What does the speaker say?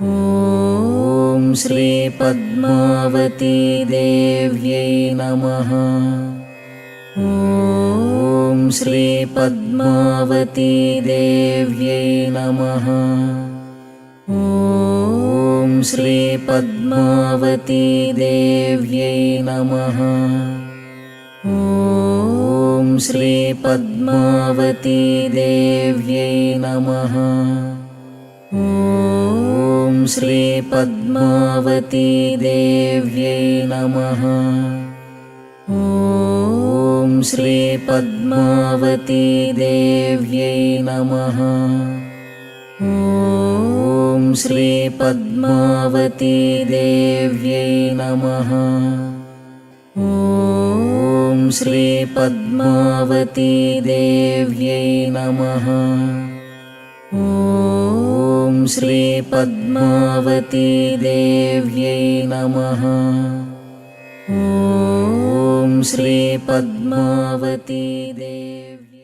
ॐ श्री पद्मावती देव्यै नमः। ॐ श्री पद्मावती देव्यै नमः। ॐ श्री पद्मावती देव्यै नमः। ॐ श्री पद्मावती देव्यै नमः। ॐ श्री पद्मावती देव्यै नमः। ॐ श्री पद्मावती देव्यै नमः। ॐ श्री पद्मावती देव्यै नमः। ॐ श्री पद्मावती देव्यै नमः। ॐ श्री पद्मावती देव्यै नमः। ॐ श्री पद्मावती देव्यै